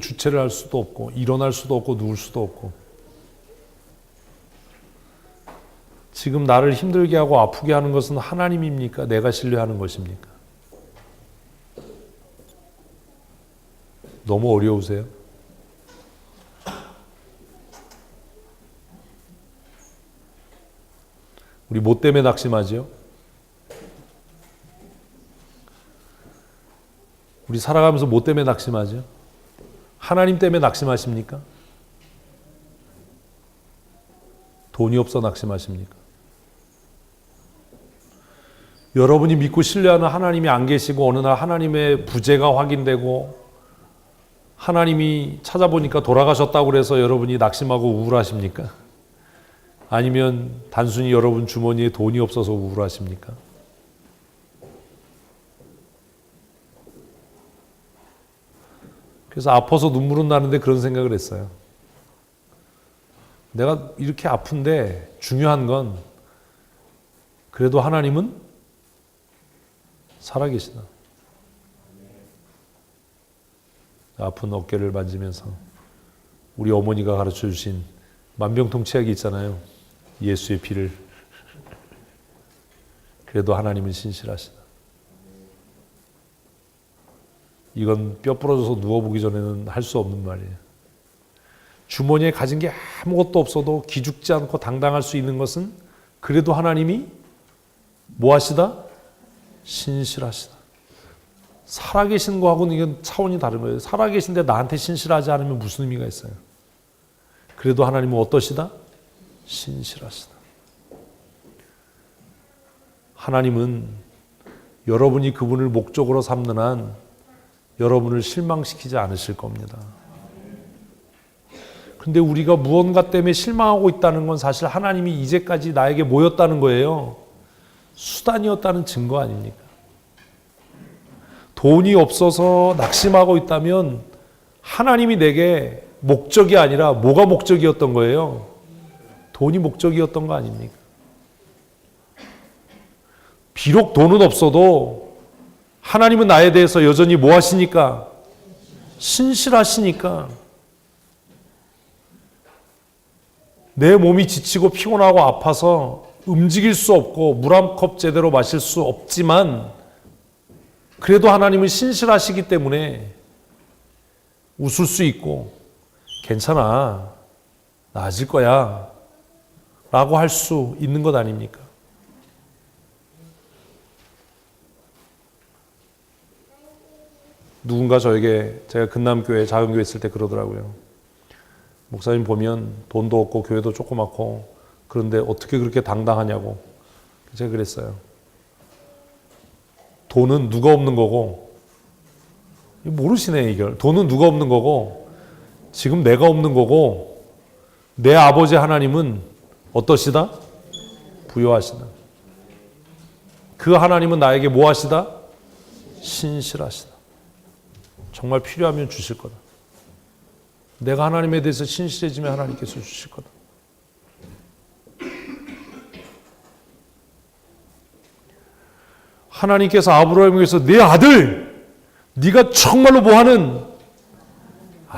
주체를 할 수도 없고 일어날 수도 없고 누울 수도 없고 지금 나를 힘들게 하고 아프게 하는 것은 하나님입니까? 내가 신뢰하는 것입니까? 너무 어려우세요? 우리 뭐 때문에 낙심하죠? 우리 살아가면서 뭐 때문에 낙심하죠? 하나님 때문에 낙심하십니까? 돈이 없어 낙심하십니까? 여러분이 믿고 신뢰하는 하나님이 안 계시고 어느 날 하나님의 부재가 확인되고 하나님이 찾아보니까 돌아가셨다고 그래서 여러분이 낙심하고 우울하십니까? 아니면 단순히 여러분 주머니에 돈이 없어서 우울하십니까? 그래서 아파서 눈물은 나는데 그런 생각을 했어요. 내가 이렇게 아픈데 중요한 건 그래도 하나님은 살아계시다. 아픈 어깨를 만지면서 우리 어머니가 가르쳐 주신 만병통치약이 있잖아요. 예수의 피를. 그래도 하나님은 신실하시다. 이건 뼈 부러져서 누워보기 전에는 할 수 없는 말이에요. 주머니에 가진 게 아무것도 없어도 기죽지 않고 당당할 수 있는 것은 그래도 하나님이 뭐 하시다? 신실하시다. 살아계신 거하고는 이건 차원이 다른 거예요. 살아계신데 나한테 신실하지 않으면 무슨 의미가 있어요? 그래도 하나님은 어떠시다? 신실하시다. 하나님은 여러분이 그분을 목적으로 삼는 한 여러분을 실망시키지 않으실 겁니다. 근데 우리가 무언가 때문에 실망하고 있다는 건 사실 하나님이 이제까지 나에게 뭐였다는 거예요? 수단이었다는 증거 아닙니까? 돈이 없어서 낙심하고 있다면 하나님이 내게 목적이 아니라 뭐가 목적이었던 거예요? 돈이 목적이었던 거 아닙니까? 비록 돈은 없어도 하나님은 나에 대해서 여전히 뭐 하시니까? 신실하시니까. 내 몸이 지치고 피곤하고 아파서 움직일 수 없고 물 한 컵 제대로 마실 수 없지만 그래도 하나님은 신실하시기 때문에 웃을 수 있고 괜찮아, 나아질 거야 라고 할 수 있는 것 아닙니까? 누군가 저에게 제가 금남교회 작은 교회 있을 때 그러더라고요. 목사님 보면 돈도 없고 교회도 조그맣고 그런데 어떻게 그렇게 당당하냐고. 제가 그랬어요. 돈은 누가 없는 거고, 모르시네 이걸. 돈은 누가 없는 거고 지금 내가 없는 거고 내 아버지 하나님은 어떠시다? 부요하시다. 그 하나님은 나에게 뭐 하시다? 신실하시다. 정말 필요하면 주실 거다. 내가 하나님에 대해서 신실해지면 하나님께서 주실 거다. 하나님께서 아브라함에게서 내 아들, 네가 정말로 뭐하는,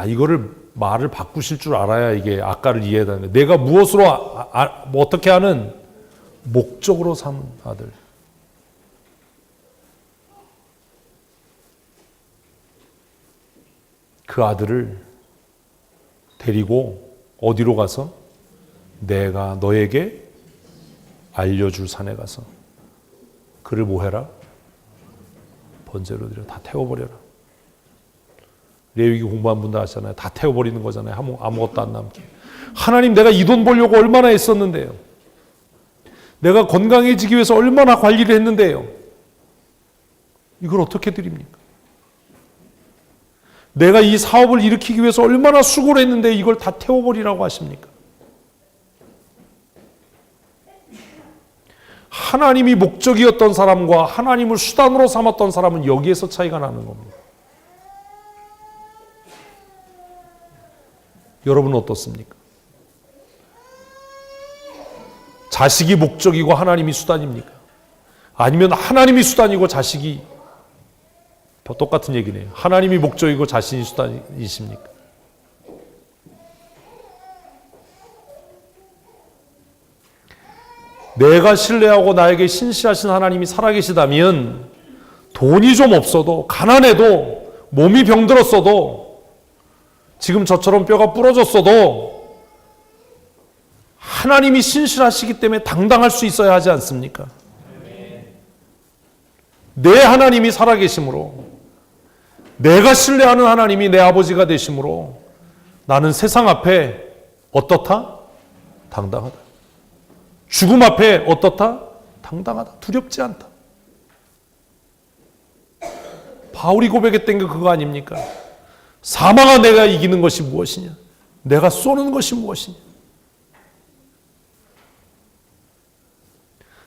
이거를 말을 바꾸실 줄 알아야 이게 아까를 이해하는 거예요. 내가 무엇으로 뭐 어떻게 하는 목적으로 삼은 아들. 그 아들을 데리고 어디로 가서? 내가 너에게 알려줄 산에 가서 그를 뭐해라? 번제로 드려. 다 태워버려라. 레위기 공부한 분도 아시잖아요. 다 태워버리는 거잖아요. 아무것도 안 남게. 하나님, 내가 이 돈 벌려고 얼마나 애썼는데요. 내가 건강해지기 위해서 얼마나 관리를 했는데요. 이걸 어떻게 드립니까? 내가 이 사업을 일으키기 위해서 얼마나 수고를 했는데 이걸 다 태워버리라고 하십니까? 하나님이 목적이었던 사람과 하나님을 수단으로 삼았던 사람은 여기에서 차이가 나는 겁니다. 여러분은 어떻습니까? 자식이 목적이고 하나님이 수단입니까? 아니면 하나님이 수단이고 자식이 똑같은 얘기네요. 하나님이 목적이고 자신이 수단이십니까? 내가 신뢰하고 나에게 신실하신 하나님이 살아계시다면 돈이 좀 없어도, 가난해도, 몸이 병들었어도, 지금 저처럼 뼈가 부러졌어도 하나님이 신실하시기 때문에 당당할 수 있어야 하지 않습니까? 내 하나님이 살아계심으로, 내가 신뢰하는 하나님이 내 아버지가 되심으로 나는 세상 앞에 어떻다? 당당하다. 죽음 앞에 어떻다? 당당하다. 두렵지 않다. 바울이 고백했던 게 그거 아닙니까? 사망아 내가 이기는 것이 무엇이냐? 내가 쏘는 것이 무엇이냐?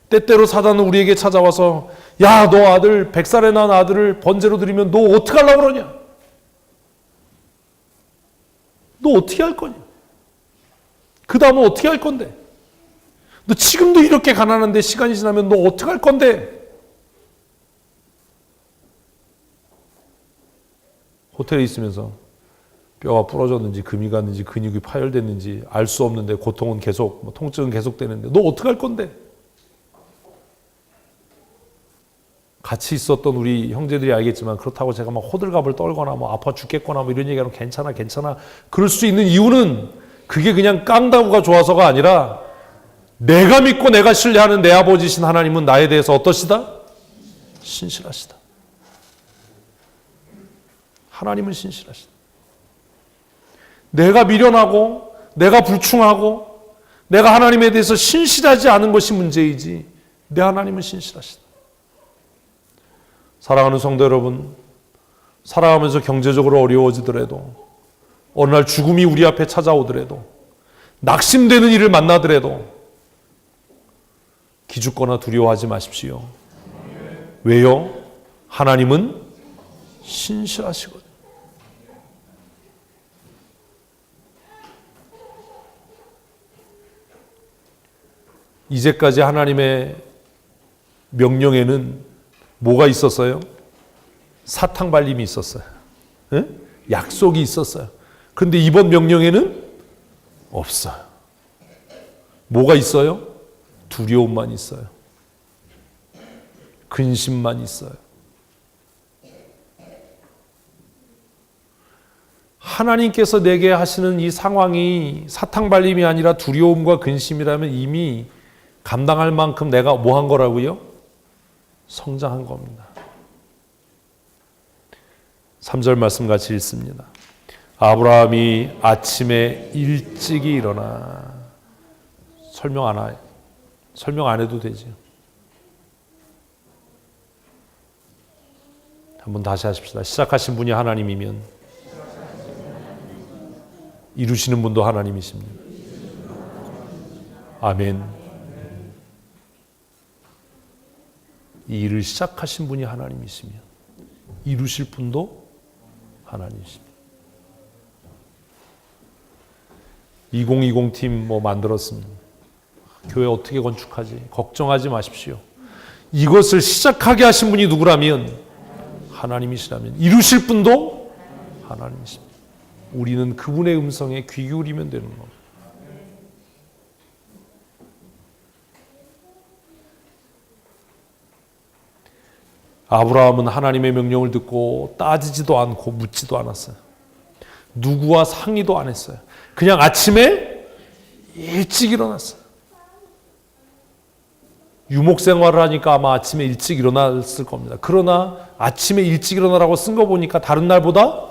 때때로 사단은 우리에게 찾아와서 야, 너 아들 100살에 낳은 아들을 번제로 드리면 너 어떻게 하려고 그러냐? 너 어떻게 할 거냐? 그 다음은 어떻게 할 건데? 너 지금도 이렇게 가난한데 시간이 지나면 너 어떻게 할 건데? 호텔에 있으면서 뼈가 부러졌는지 금이 갔는지 근육이 파열됐는지 알 수 없는데 고통은 계속, 통증은 계속되는데 너 어떻게 할 건데? 같이 있었던 우리 형제들이 알겠지만 그렇다고 제가 막 호들갑을 떨거나 뭐 아파 죽겠거나 뭐 이런 얘기하면 괜찮아 그럴 수 있는 이유는 그게 그냥 깡다구가 좋아서가 아니라 내가 믿고 내가 신뢰하는 내 아버지신 하나님은 나에 대해서 어떠시다? 신실하시다. 하나님은 신실하시다. 내가 미련하고 내가 불충하고 내가 하나님에 대해서 신실하지 않은 것이 문제이지 내 하나님은 신실하시다. 사랑하는 성도 여러분, 살아가면서 경제적으로 어려워지더라도 어느 날 죽음이 우리 앞에 찾아오더라도 낙심되는 일을 만나더라도 기죽거나 두려워하지 마십시오. 왜요? 하나님은 신실하시거든요. 이제까지 하나님의 명령에는 뭐가 있었어요? 사탕 발림이 있었어요. 네? 약속이 있었어요. 그런데 이번 명령에는 없어요. 뭐가 있어요? 두려움만 있어요. 근심만 있어요. 하나님께서 내게 하시는 이 상황이 사탕 발림이 아니라 두려움과 근심이라면 이미 감당할 만큼 내가 뭐 한 거라고요? 성장한 겁니다. 3절 말씀 같이 읽습니다. 아브라함이 아침에 일찍이 일어나 설명 안 해도 되죠. 한번 다시 하십시다. 시작하신 분이 하나님이면 이루시는 분도 하나님이십니다. 아멘. 이 일을 시작하신 분이 하나님이시면 이루실 분도 하나님이십니다. 2020팀 만들었습니다. 교회 어떻게 건축하지? 걱정하지 마십시오. 이것을 시작하게 하신 분이 누구라면 하나님이시라면 이루실 분도 하나님이십니다. 우리는 그분의 음성에 귀 기울이면 되는 겁니다. 아브라함은 하나님의 명령을 듣고 따지지도 않고 묻지도 않았어요. 누구와 상의도 안 했어요. 그냥 아침에 일찍 일어났어요. 유목 생활을 하니까 아마 아침에 일찍 일어났을 겁니다. 그러나 아침에 일찍 일어나라고 쓴 거 보니까 다른 날보다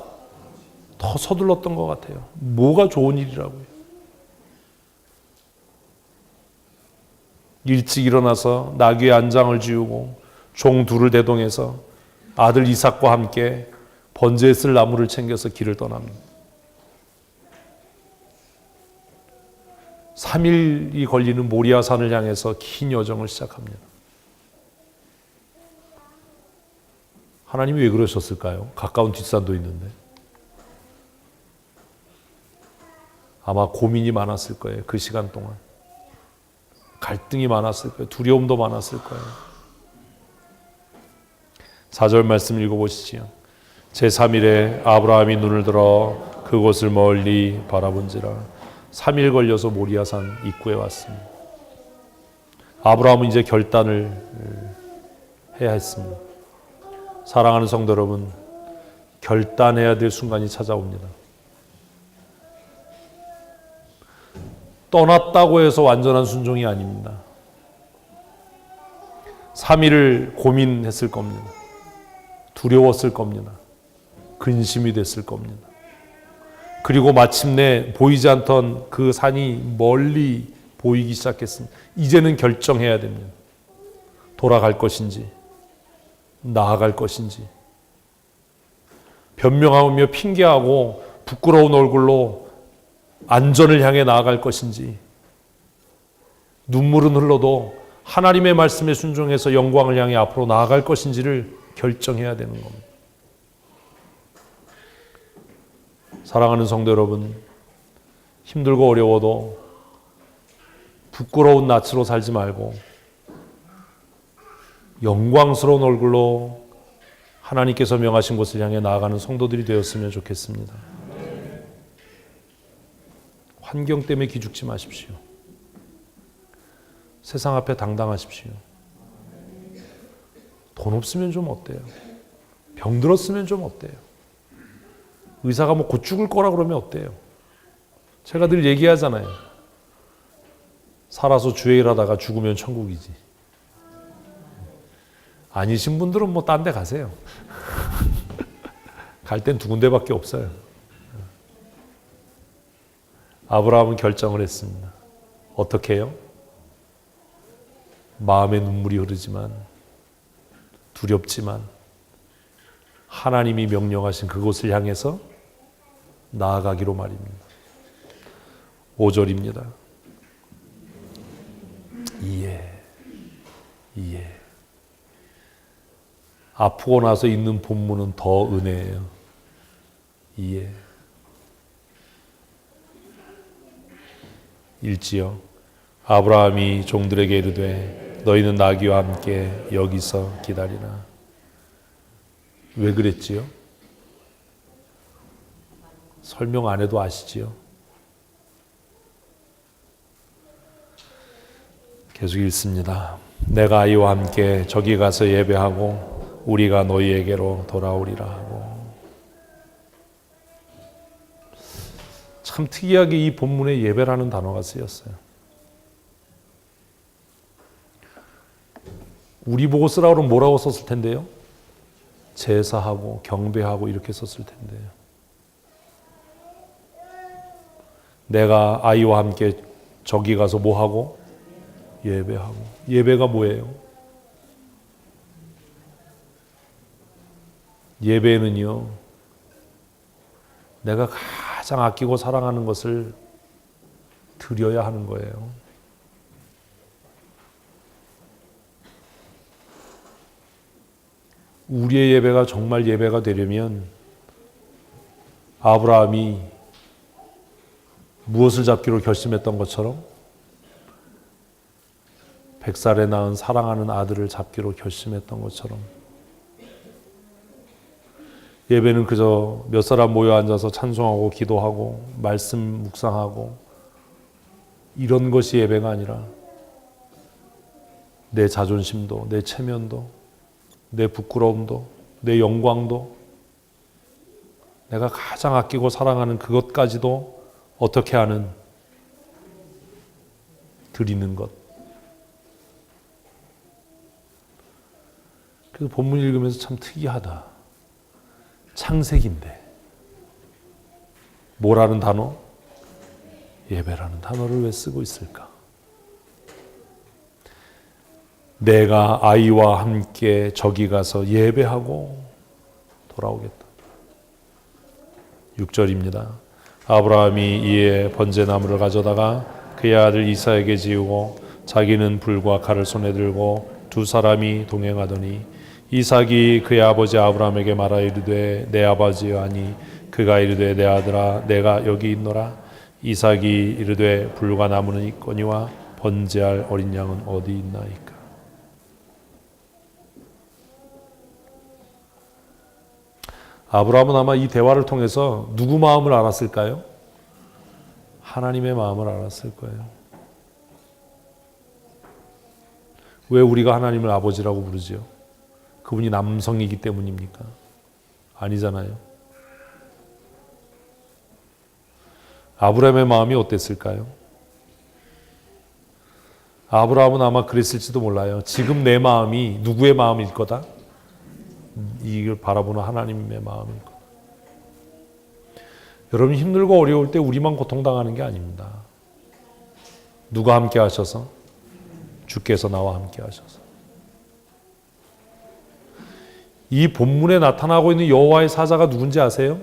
더 서둘렀던 것 같아요. 뭐가 좋은 일이라고요. 일찍 일어나서 나귀의 안장을 지우고 종 둘을 대동해서 아들 이삭과 함께 번제에 쓸 나무를 챙겨서 길을 떠납니다. 3일이 걸리는 모리아산을 향해서 긴 여정을 시작합니다. 하나님이 왜 그러셨을까요? 가까운 뒷산도 있는데. 아마 고민이 많았을 거예요. 그 시간 동안. 갈등이 많았을 거예요. 두려움도 많았을 거예요. 4절 말씀 읽어보시죠. 제3일에 아브라함이 눈을 들어 그곳을 멀리 바라본지라 3일 걸려서 모리아산 입구에 왔습니다. 아브라함은 이제 결단을 해야 했습니다. 사랑하는 성도 여러분, 결단해야 될 순간이 찾아옵니다. 떠났다고 해서 완전한 순종이 아닙니다. 3일을 고민했을 겁니다. 두려웠을 겁니다. 근심이 됐을 겁니다. 그리고 마침내 보이지 않던 그 산이 멀리 보이기 시작했습니다. 이제는 결정해야 됩니다. 돌아갈 것인지 나아갈 것인지, 변명하며 핑계하고 부끄러운 얼굴로 안전을 향해 나아갈 것인지, 눈물은 흘러도 하나님의 말씀에 순종해서 영광을 향해 앞으로 나아갈 것인지를 결정해야 되는 겁니다. 사랑하는 성도 여러분, 힘들고 어려워도 부끄러운 낯으로 살지 말고 영광스러운 얼굴로 하나님께서 명하신 곳을 향해 나아가는 성도들이 되었으면 좋겠습니다. 환경 때문에 기죽지 마십시오. 세상 앞에 당당하십시오. 돈 없으면 좀 어때요? 병 들었으면 좀 어때요? 의사가 뭐 곧 죽을 거라 그러면 어때요? 제가 늘 얘기하잖아요. 살아서 주의 일하다가 죽으면 천국이지. 아니신 분들은 뭐 딴 데 가세요. 갈 땐 두 군데밖에 없어요. 아브라함은 결정을 했습니다. 어떻게 해요? 마음에 눈물이 흐르지만, 두렵지만 하나님이 명령하신 그곳을 향해서 나아가기로 말입니다. 5절입니다. 이해. 아프고 나서 읽는 본문은 더 은혜예요. 이해. 일지요. 아브라함이 종들에게 이르되 너희는 나귀와 함께 여기서 기다리라. 왜 그랬지요? 설명 안 해도 아시지요? 계속 읽습니다. 내가 아이와 함께 저기 가서 예배하고 우리가 너희에게로 돌아오리라 하고. 참 특이하게 이 본문에 예배라는 단어가 쓰였어요. 우리 보고 쓰라고 그러면 뭐라고 썼을 텐데요? 제사하고 경배하고 이렇게 썼을 텐데요. 내가 아이와 함께 저기 가서 뭐하고? 예배하고. 예배가 뭐예요? 예배는요, 내가 가장 아끼고 사랑하는 것을 드려야 하는 거예요. 우리의 예배가 정말 예배가 되려면 아브라함이 무엇을 잡기로 결심했던 것처럼 100살에 낳은 사랑하는 아들을 잡기로 결심했던 것처럼 예배는 그저 몇 사람 모여 앉아서 찬송하고 기도하고 말씀 묵상하고 이런 것이 예배가 아니라 내 자존심도, 내 체면도, 내 부끄러움도, 내 영광도, 내가 가장 아끼고 사랑하는 그것까지도 어떻게 하는? 드리는 것. 그래서 본문 읽으면서 참 특이하다. 창세기인데 뭐라는 단어? 예배라는 단어를 왜 쓰고 있을까? 내가 아이와 함께 저기 가서 예배하고 돌아오겠다. 6절입니다. 아브라함이 이에 번제나무를 가져다가 그의 아들 이삭에게 지우고 자기는 불과 칼을 손에 들고 두 사람이 동행하더니 이삭이 그의 아버지 아브라함에게 말하 이르되 내 아버지여 하니 그가 이르되 내 아들아 내가 여기 있노라. 이삭이 이르되 불과 나무는 있거니와 번제할 어린 양은 어디 있나이까. 아브라함은 아마 이 대화를 통해서 누구 마음을 알았을까요? 하나님의 마음을 알았을 거예요. 왜 우리가 하나님을 아버지라고 부르지요? 그분이 남성이기 때문입니까? 아니잖아요. 아브라함의 마음이 어땠을까요? 아브라함은 아마 그랬을지도 몰라요. 지금 내 마음이 누구의 마음일 거다? 이걸 바라보는 하나님의 마음일 거다. 여러분 힘들고 어려울 때 우리만 고통당하는 게 아닙니다. 누가 함께 하셔서? 주께서 나와 함께 하셔서. 이 본문에 나타나고 있는 여호와의 사자가 누군지 아세요?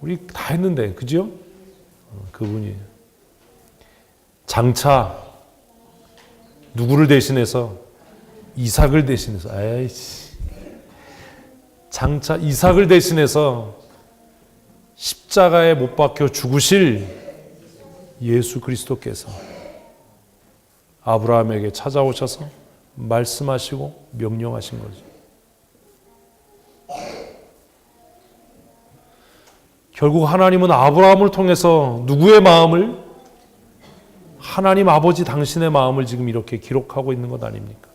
우리 다 했는데, 그죠? 그분이에요. 장차 누구를 대신해서? 이삭을 대신해서. 에이씨. 장차 이삭을 대신해서 십자가에 못 박혀 죽으실 예수 그리스도께서 아브라함에게 찾아오셔서 말씀하시고 명령하신 거죠. 결국 하나님은 아브라함을 통해서 누구의 마음을? 하나님 아버지 당신의 마음을 지금 이렇게 기록하고 있는 것 아닙니까?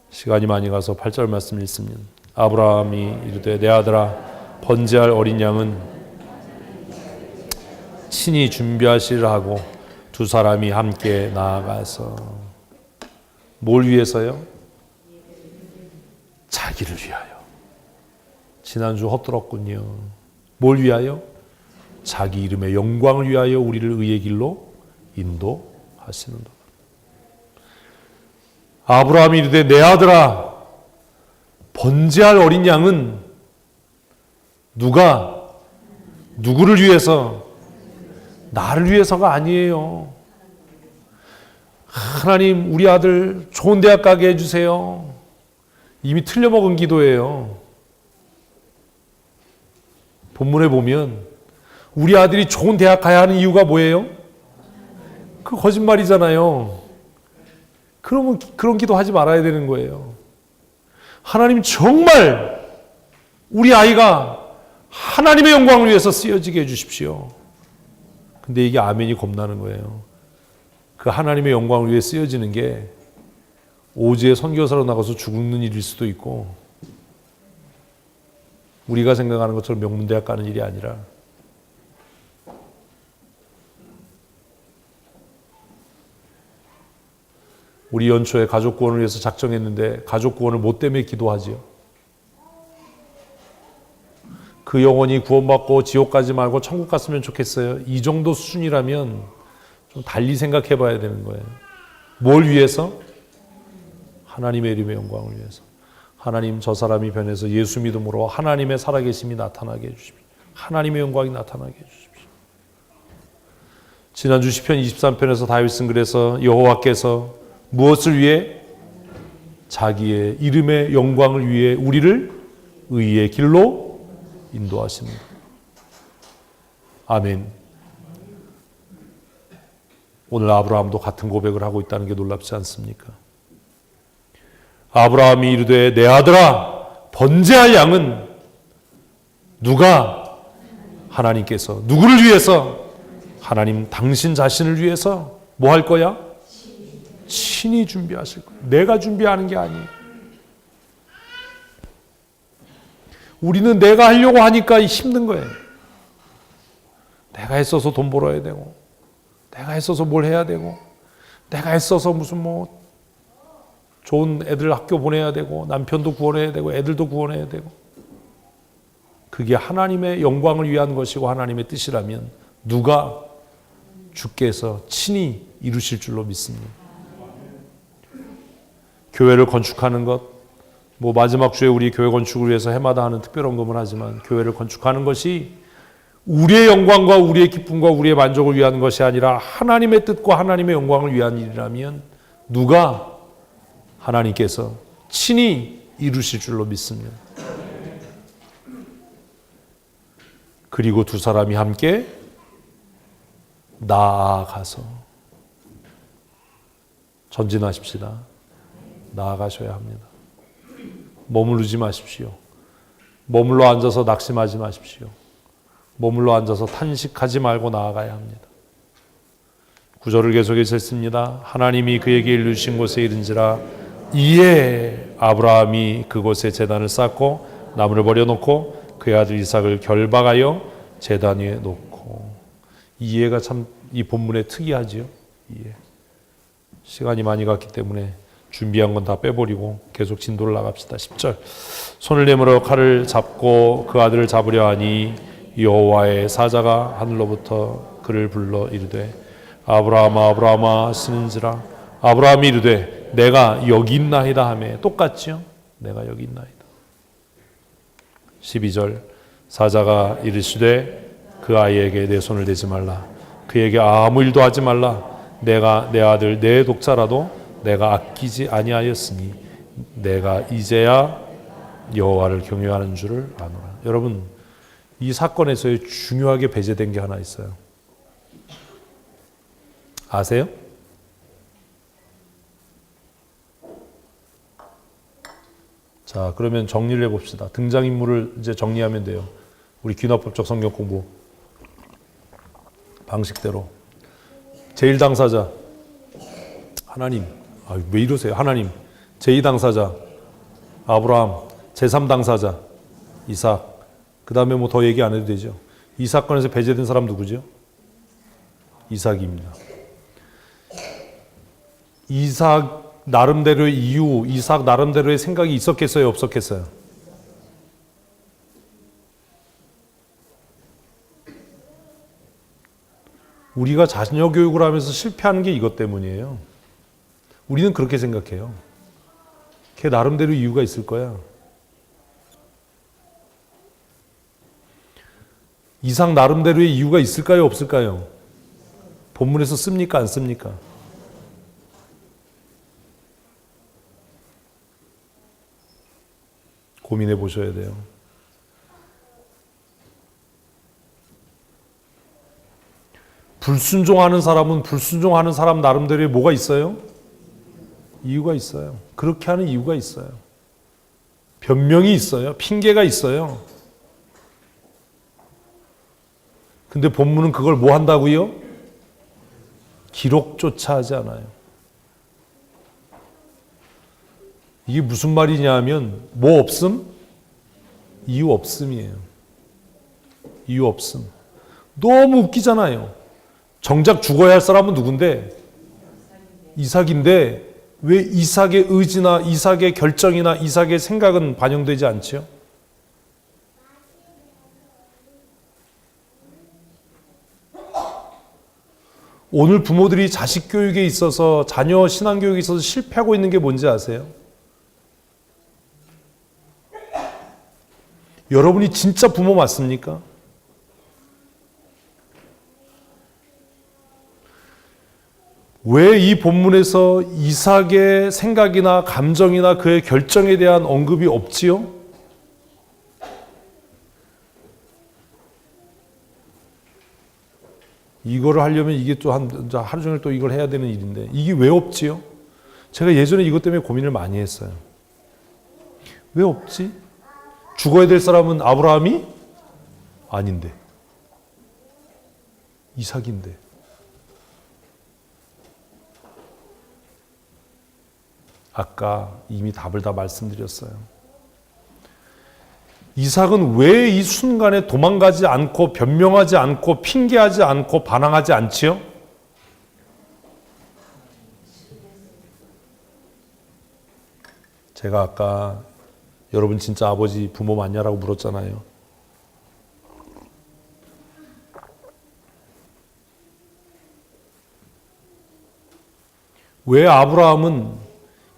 시간이 많이 가서 8절 말씀 읽습니다. 아브라함이 이르되 내 아들아 번제할 어린 양은 친히 준비하시라 하고 두 사람이 함께 나아가서 뭘 위해서요? 자기를 위하여. 지난주 헛들었군요. 뭘 위하여? 자기 이름의 영광을 위하여 우리를 의의 길로 인도하시는도다. 아브라함이 이르되 내 아들아 번제할 어린 양은 누구를 위해서? 나를 위해서가 아니에요. 하나님 우리 아들 좋은 대학 가게 해주세요. 이미 틀려먹은 기도예요. 본문에 보면 우리 아들이 좋은 대학 가야 하는 이유가 뭐예요? 그 거짓말이잖아요. 그러면 그런 기도 하지 말아야 되는 거예요. 하나님 정말 우리 아이가 하나님의 영광을 위해서 쓰여지게 해주십시오. 근데 이게 아멘이 겁나는 거예요. 그 하나님의 영광을 위해 쓰여지는 게 오지의 선교사로 나가서 죽는 일일 수도 있고 우리가 생각하는 것처럼 명문대학 가는 일이 아니라 우리 연초에 가족 구원을 위해서 작정했는데 가족 구원을 뭐 때문에 기도하지요? 그 영혼이 구원받고 지옥 가지 말고 천국 갔으면 좋겠어요. 이 정도 수준이라면 좀 달리 생각해 봐야 되는 거예요. 뭘 위해서? 하나님의 이름의 영광을 위해서. 하나님 저 사람이 변해서 예수 믿음으로 하나님의 살아계심이 나타나게 해주십시오. 하나님의 영광이 나타나게 해주십시오. 지난주 시편 23편에서 다윗은 그래서 여호와께서 무엇을 위해? 자기의 이름의 영광을 위해 우리를 의의 길로 인도하십니다. 아멘. 오늘 아브라함도 같은 고백을 하고 있다는 게 놀랍지 않습니까? 아브라함이 이르되 내 아들아 번제할 양은 누가? 하나님께서. 누구를 위해서? 하나님 당신 자신을 위해서 뭐 할 거야? 친히 준비하실 거야. 내가 준비하는 게 아니에요. 우리는 내가 하려고 하니까 힘든 거예요. 내가 애써서 돈 벌어야 되고 내가 애써서 뭘 해야 되고 내가 애써서 무슨 뭐 좋은 애들 학교 보내야 되고 남편도 구원해야 되고 애들도 구원해야 되고 그게 하나님의 영광을 위한 것이고 하나님의 뜻이라면 누가? 주께서 친히 이루실 줄로 믿습니다. 교회를 건축하는 것, 뭐 마지막 주에 우리 교회 건축을 위해서 해마다 하는 특별 헌금을 하지만 교회를 건축하는 것이 우리의 영광과 우리의 기쁨과 우리의 만족을 위한 것이 아니라 하나님의 뜻과 하나님의 영광을 위한 일이라면 누가? 하나님께서 친히 이루실 줄로 믿습니다. 그리고 두 사람이 함께 나아가서 전진하십시다. 나아가셔야 합니다. 머무르지 마십시오. 머물러 앉아서 낙심하지 마십시오. 머물러 앉아서 탄식하지 말고 나아가야 합니다. 9절을 계속해서 읽습니다. 하나님이 그에게 이르신 곳에 이른지라 이에 아브라함이 그곳에 제단을 쌓고 나무를 버려놓고 그의 아들 이삭을 결박하여 제단 위에 놓고. 이해가 참 이 본문에 특이하지요. 이해. 시간이 많이 갔기 때문에 준비한 건 다 빼버리고 계속 진도를 나갑시다. 10절. 손을 내밀어 칼을 잡고 그 아들을 잡으려 하니 여호와의 사자가 하늘로부터 그를 불러 이르되 아브라함아 아브라함아 하시는지라. 아브라함이 이르되 내가 여기 있나이다 하매. 똑같지요. 내가 여기 있나이다. 12절. 사자가 이르시되 그 아이에게 내 손을 대지 말라. 그에게 아무 일도 하지 말라. 내가 내 아들 내 독자라도 내가 아끼지 아니하였으니 내가 이제야 여호와를 경외하는 줄을 아노라. 여러분, 이 사건에서 중요하게 배제된 게 하나 있어요. 아세요? 자, 그러면 정리를 해봅시다. 등장인물을 이제 정리하면 돼요. 우리 귀납법적 성경 공부 방식대로. 제1당사자 하나님. 왜 이러세요? 하나님. 제2당사자 아브라함. 제3당사자 이삭. 그 다음에 뭐 더 얘기 안 해도 되죠. 이 사건에서 배제된 사람 누구죠? 이삭입니다. 이삭 나름대로의 이유, 이삭 나름대로의 생각이 있었겠어요? 없었겠어요? 우리가 자녀 교육을 하면서 실패하는 게 이것 때문이에요. 우리는 그렇게 생각해요. 걔 나름대로 이유가 있을 거야. 이삭 나름대로의 이유가 있을까요? 없을까요? 본문에서 씁니까? 안 씁니까? 고민해 보셔야 돼요. 불순종하는 사람은 불순종하는 사람 나름대로의 뭐가 있어요? 이유가 있어요. 그렇게 하는 이유가 있어요. 변명이 있어요. 핑계가 있어요. 근데 본문은 그걸 뭐 한다고요? 기록조차 하지 않아요. 이게 무슨 말이냐 하면 뭐 없음? 이유 없음이에요. 이유 없음. 너무 웃기잖아요. 정작 죽어야 할 사람은 누군데? 이삭인데 왜 이삭의 의지나 이삭의 결정이나 이삭의 생각은 반영되지 않지요? 오늘 부모들이 자식 교육에 있어서 자녀 신앙 교육에 있어서 실패하고 있는 게 뭔지 아세요? 여러분이 진짜 부모 맞습니까? 왜 이 본문에서 이삭의 생각이나 감정이나 그의 결정에 대한 언급이 없지요? 이거를 하려면 이게 또 하루 종일 또 이걸 해야 되는 일인데 이게 왜 없지요? 제가 예전에 이것 때문에 고민을 많이 했어요. 왜 없지? 죽어야 될 사람은 아브라함이 아닌데 이삭인데. 아까 이미 답을 다 말씀드렸어요. 이삭은 왜 이 순간에 도망가지 않고 변명하지 않고 핑계하지 않고 반항하지 않지요? 제가 아까 여러분 진짜 아버지 부모 맞냐라고 물었잖아요. 왜 아브라함은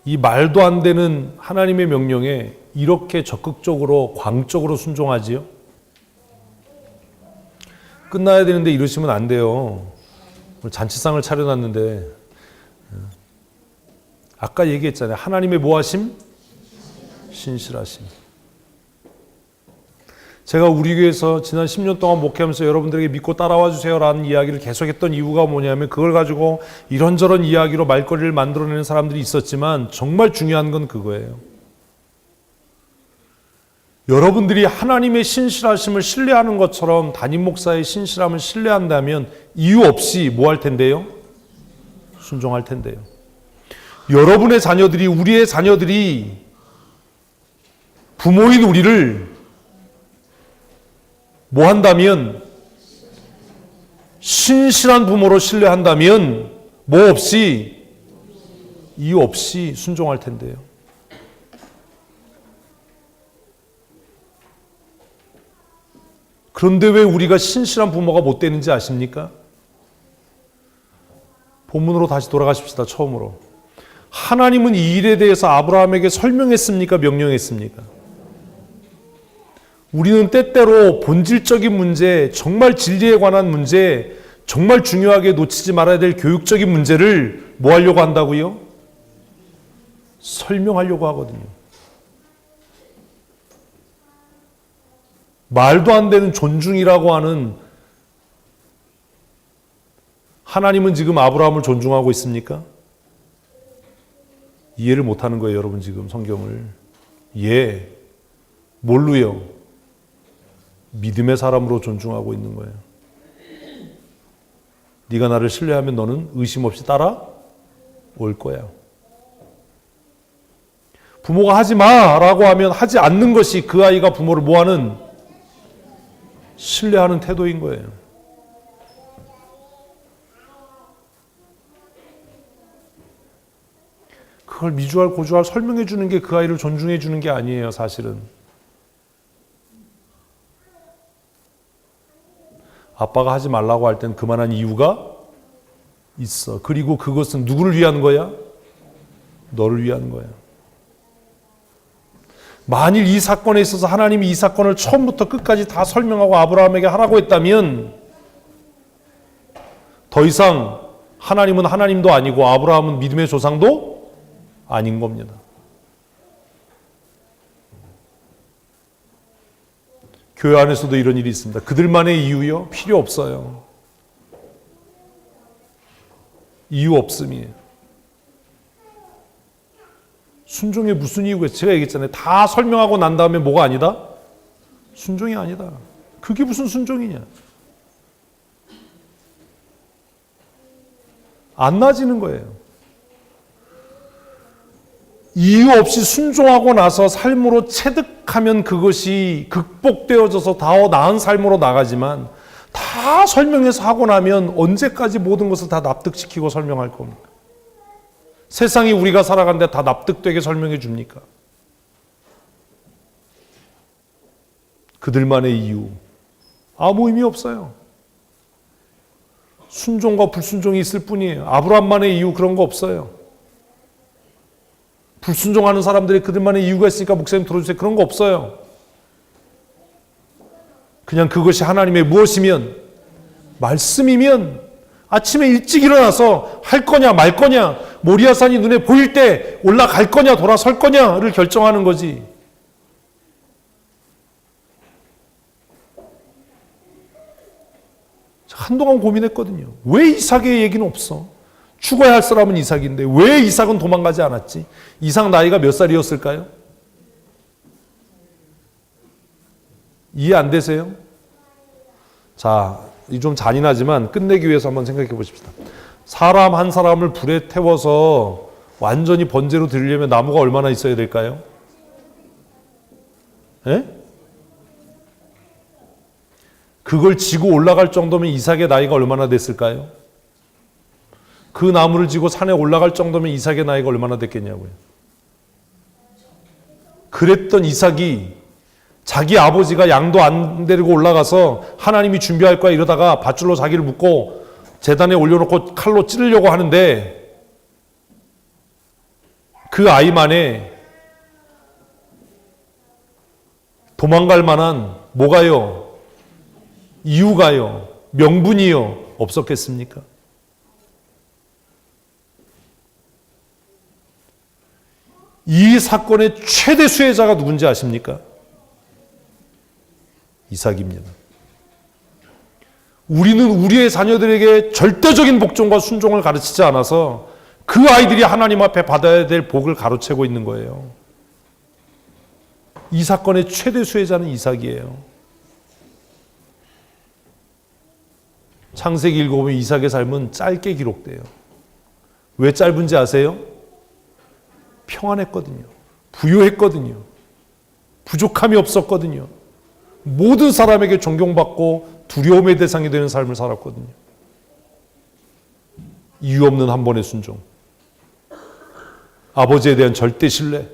이 말도 안 되는 하나님의 명령에 이렇게 적극적으로 광적으로 순종하지요? 끝나야 되는데 이러시면 안 돼요. 잔치상을 차려놨는데 아까 얘기했잖아요. 하나님의 뭐하심? 신실하심. 제가 우리 교회에서 지난 10년 동안 목회하면서 여러분들에게 믿고 따라와 주세요라는 이야기를 계속했던 이유가 뭐냐면 그걸 가지고 이런저런 이야기로 말거리를 만들어내는 사람들이 있었지만 정말 중요한 건 그거예요. 여러분들이 하나님의 신실하심을 신뢰하는 것처럼 담임 목사의 신실함을 신뢰한다면 이유 없이 뭐 할 텐데요? 순종할 텐데요. 여러분의 자녀들이, 우리의 자녀들이 부모인 우리를 뭐 한다면, 신실한 부모로 신뢰한다면 뭐 없이, 이유 없이 순종할 텐데요. 그런데 왜 우리가 신실한 부모가 못 되는지 아십니까? 본문으로 다시 돌아가십시다. 처음으로. 하나님은 이 일에 대해서 아브라함에게 설명했습니까? 명령했습니까? 우리는 때때로 본질적인 문제, 정말 진리에 관한 문제, 정말 중요하게 놓치지 말아야 될 교육적인 문제를 뭐 하려고 한다고요? 설명하려고 하거든요. 말도 안 되는 존중이라고 하는, 하나님은 지금 아브라함을 존중하고 있습니까? 이해를 못하는 거예요, 여러분. 지금 성경을. 예. 뭘로요? 믿음의 사람으로 존중하고 있는 거예요. 네가 나를 신뢰하면 너는 의심 없이 따라올 거야. 부모가 하지 마라고 하면 하지 않는 것이 그 아이가 부모를 뭐하는? 신뢰하는 태도인 거예요. 그걸 미주알 고주알 설명해 주는 게 그 아이를 존중해 주는 게 아니에요, 사실은. 아빠가 하지 말라고 할 땐 그만한 이유가 있어. 그리고 그것은 누구를 위한 거야? 너를 위한 거야. 만일 이 사건에 있어서 하나님이 이 사건을 처음부터 끝까지 다 설명하고 아브라함에게 하라고 했다면 더 이상 하나님은 하나님도 아니고 아브라함은 믿음의 조상도 아닌 겁니다. 교회 안에서도 이런 일이 있습니다. 그들만의 이유요? 필요 없어요. 이유 없음이에요. 순종에 무슨 이유가 있어요? 제가 얘기했잖아요. 다 설명하고 난 다음에 뭐가 아니다? 순종이 아니다. 그게 무슨 순종이냐? 안 나아지는 거예요. 이유 없이 순종하고 나서 삶으로 체득하면 그것이 극복되어져서 더 나은 삶으로 나가지만 다 설명해서 하고 나면 언제까지 모든 것을 다 납득시키고 설명할 겁니까? 세상이 우리가 살아가는데 다 납득되게 설명해 줍니까? 그들만의 이유 아무 의미 없어요. 순종과 불순종이 있을 뿐이에요. 아브라함만의 이유 그런 거 없어요. 불순종하는 사람들이 그들만의 이유가 있으니까 목사님 들어주세요. 그런 거 없어요. 그냥 그것이 하나님의 무엇이면, 말씀이면 아침에 일찍 일어나서 할 거냐 말 거냐, 모리아산이 눈에 보일 때 올라갈 거냐 돌아설 거냐를 결정하는 거지. 한동안 고민했거든요. 왜 이삭의 얘기는 없어? 죽어야 할 사람은 이삭인데 왜 이삭은 도망가지 않았지? 이삭 나이가 몇 살이었을까요? 이해 안 되세요? 자, 이 좀 잔인하지만 끝내기 위해서 한번 생각해 보십시다. 사람 한 사람을 불에 태워서 완전히 번제로 드리려면 나무가 얼마나 있어야 될까요? 예? 그걸 지고 올라갈 정도면 이삭의 나이가 얼마나 됐을까요? 그 나무를 지고 산에 올라갈 정도면 이삭의 나이가 얼마나 됐겠냐고요. 그랬던 이삭이 자기 아버지가 양도 안 데리고 올라가서 하나님이 준비할 거야 이러다가 밧줄로 자기를 묶고 제단에 올려놓고 칼로 찌르려고 하는데 그 아이만에 도망갈 만한 뭐가요? 이유가요? 명분이요? 없었겠습니까? 이 사건의 최대 수혜자가 누군지 아십니까? 이삭입니다. 우리는 우리의 자녀들에게 절대적인 복종과 순종을 가르치지 않아서 그 아이들이 하나님 앞에 받아야 될 복을 가로채고 있는 거예요. 이 사건의 최대 수혜자는 이삭이에요. 창세기 읽어보면 이삭의 삶은 짧게 기록돼요. 왜 짧은지 아세요? 평안했거든요. 부유했거든요. 부족함이 없었거든요. 모든 사람에게 존경받고 두려움의 대상이 되는 삶을 살았거든요. 이유 없는 한 번의 순종. 아버지에 대한 절대 신뢰.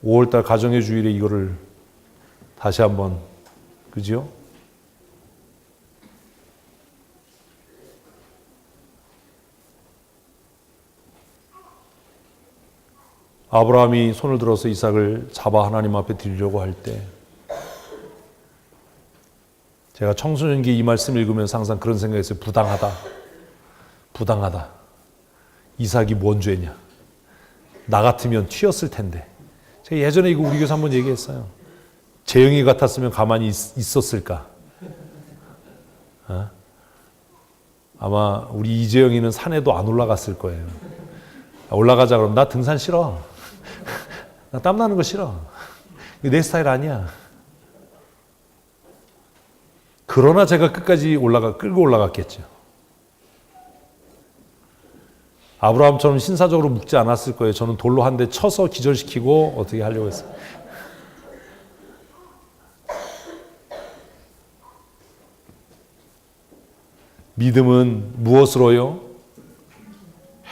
5월달 가정의 주일에 이거를 다시 한번, 그죠? 아브라함이 손을 들어서 이삭을 잡아 하나님 앞에 드리려고 할 때, 제가 청소년기 이 말씀 읽으면서 항상 그런 생각했어요. 부당하다. 부당하다. 이삭이 뭔 죄냐. 나 같으면 튀었을 텐데. 제가 예전에 이거 우리 교회에서 한번 얘기했어요. 재영이 같았으면 가만히 있었을까? 아마 우리 이재영이는 산에도 안 올라갔을 거예요. 올라가자 그러면 나 등산 싫어. 나 땀나는 거 싫어. 내 스타일 아니야. 그러나 제가 끝까지 끌고 올라갔겠죠. 아브라함처럼 신사적으로 묵지 않았을 거예요. 저는 돌로 한 대 쳐서 기절시키고 어떻게 하려고 했어요. 믿음은 무엇으로요?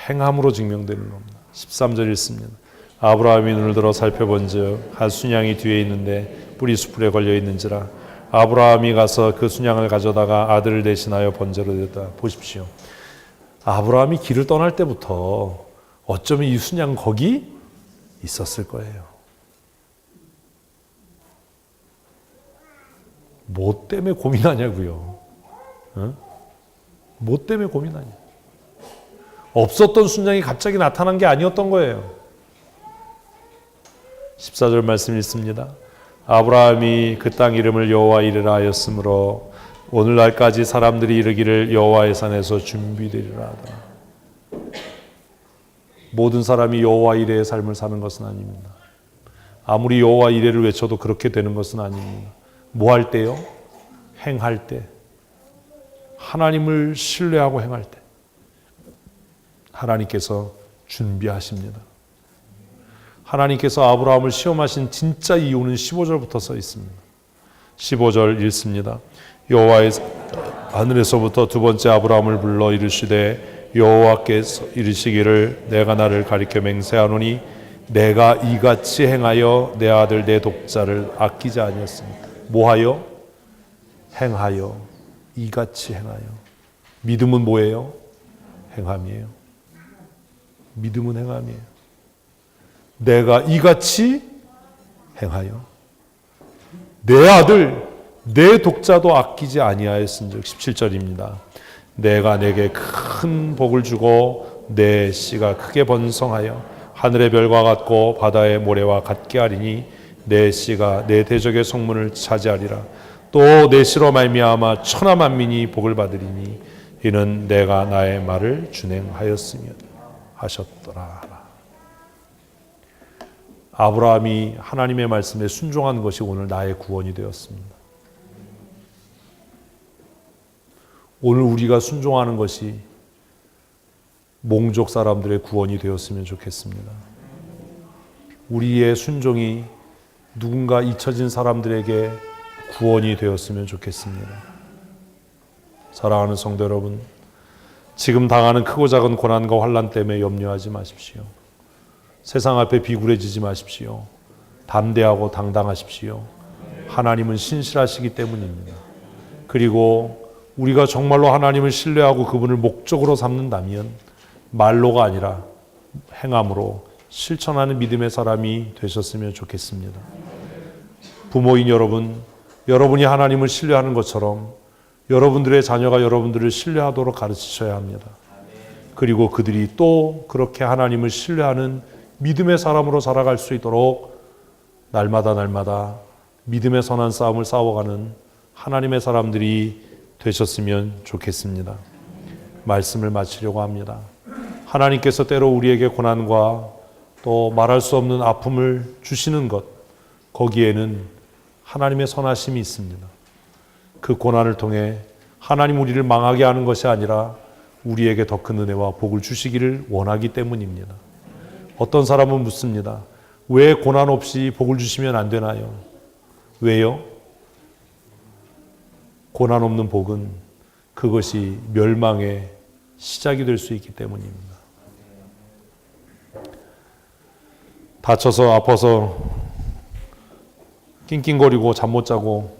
행함으로 증명되는 겁니다. 13절 읽습니다. 아브라함이 눈을 들어 살펴본즉 한 순양이 뒤에 있는데 뿔이 수풀에 걸려 있는지라. 아브라함이 가서 그 순양을 가져다가 아들을 대신하여 번제로 드렸다. 보십시오. 아브라함이 길을 떠날 때부터 어쩌면 이 순양 거기 있었을 거예요. 뭐 때문에 고민하냐고요. 응? 뭐 때문에 고민하냐. 없었던 순양이 갑자기 나타난 게 아니었던 거예요. 14절 말씀 읽습니다. 아브라함이 그 땅 이름을 여호와 이레라 하였으므로 오늘날까지 사람들이 이르기를 여호와의 산에서 준비되리라 하더라. 모든 사람이 여호와 이레의 삶을 사는 것은 아닙니다. 아무리 여호와 이레를 외쳐도 그렇게 되는 것은 아닙니다. 뭐 할 때요? 행할 때. 하나님을 신뢰하고 행할 때 하나님께서 준비하십니다. 하나님께서 아브라함을 시험하신 진짜 이유는 15절부터 써 있습니다. 15절 읽습니다. 여호와의 하늘에서부터 두 번째 아브라함을 불러 이르시되 여호와께서 이르시기를 내가 나를 가리켜 맹세하노니 내가 이같이 행하여 내 아들 내 독자를 아끼지 아니했습니다. 뭐하여? 행하여. 이같이 행하여. 믿음은 뭐예요? 행함이에요. 믿음은 행함이에요. 내가 이같이 행하여 내 아들 내 독자도 아끼지 아니하였은즉 17절입니다. 내가 내게 큰 복을 주고 내 씨가 크게 번성하여 하늘의 별과 같고 바다의 모래와 같게 하리니 내 씨가 내 대적의 성문을 차지하리라. 또 내 씨로 말미암아 천하 만민이 복을 받으리니 이는 내가 나의 말을 준행하였으며 하셨더라. 아브라함이 하나님의 말씀에 순종한 것이 오늘 나의 구원이 되었습니다. 오늘 우리가 순종하는 것이 몽족 사람들의 구원이 되었으면 좋겠습니다. 우리의 순종이 누군가 잊혀진 사람들에게 구원이 되었으면 좋겠습니다. 사랑하는 성도 여러분, 지금 당하는 크고 작은 고난과 환난 때문에 염려하지 마십시오. 세상 앞에 비굴해지지 마십시오. 담대하고 당당하십시오. 하나님은 신실하시기 때문입니다. 그리고 우리가 정말로 하나님을 신뢰하고 그분을 목적으로 삼는다면 말로가 아니라 행함으로 실천하는 믿음의 사람이 되셨으면 좋겠습니다. 부모인 여러분, 여러분이 하나님을 신뢰하는 것처럼 여러분들의 자녀가 여러분들을 신뢰하도록 가르치셔야 합니다. 그리고 그들이 또 그렇게 하나님을 신뢰하는 믿음의 사람으로 살아갈 수 있도록 날마다 믿음의 선한 싸움을 싸워가는 하나님의 사람들이 되셨으면 좋겠습니다. 말씀을 마치려고 합니다. 하나님께서 때로 우리에게 고난과 또 말할 수 없는 아픔을 주시는 것, 거기에는 하나님의 선하심이 있습니다. 그 고난을 통해 하나님 우리를 망하게 하는 것이 아니라 우리에게 더 큰 은혜와 복을 주시기를 원하기 때문입니다. 어떤 사람은 묻습니다. 왜 고난 없이 복을 주시면 안 되나요? 왜요? 고난 없는 복은 그것이 멸망의 시작이 될 수 있기 때문입니다. 다쳐서 아파서 낑낑거리고 잠 못 자고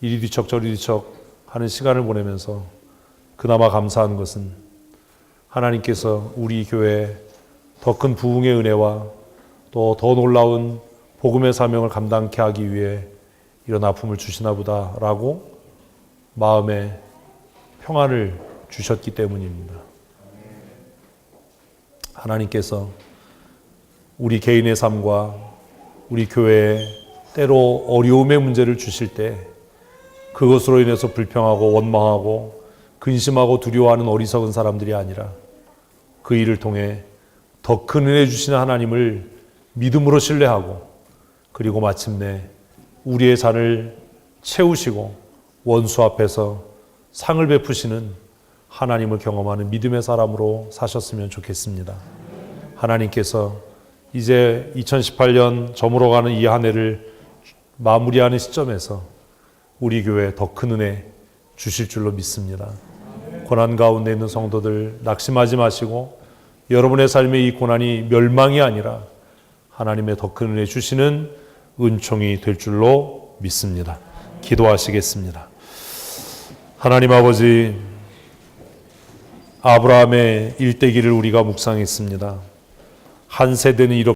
이리 뒤척 저리 뒤척 하는 시간을 보내면서 그나마 감사한 것은 하나님께서 우리 교회에 더 큰 부흥의 은혜와 또 더 놀라운 복음의 사명을 감당케 하기 위해 이런 아픔을 주시나 보다라고 마음에 평안을 주셨기 때문입니다. 하나님께서 우리 개인의 삶과 우리 교회에 때로 어려움의 문제를 주실 때 그것으로 인해서 불평하고 원망하고 근심하고 두려워하는 어리석은 사람들이 아니라 그 일을 통해 더 큰 은혜 주시는 하나님을 믿음으로 신뢰하고 그리고 마침내 우리의 잔을 채우시고 원수 앞에서 상을 베푸시는 하나님을 경험하는 믿음의 사람으로 사셨으면 좋겠습니다. 하나님께서 이제 2018년 저물어가는 이 한 해를 마무리하는 시점에서 우리 교회에 더 큰 은혜 주실 줄로 믿습니다. 고난 가운데 있는 성도들 낙심하지 마시고 여러분의 삶의 이 고난이 멸망이 아니라 하나님의 더 큰 은혜 주시는 은총이 될 줄로 믿습니다. 기도하시겠습니다. 하나님 아버지, 아브라함의 일대기를 우리가 묵상했습니다. 한 세대는 이렇게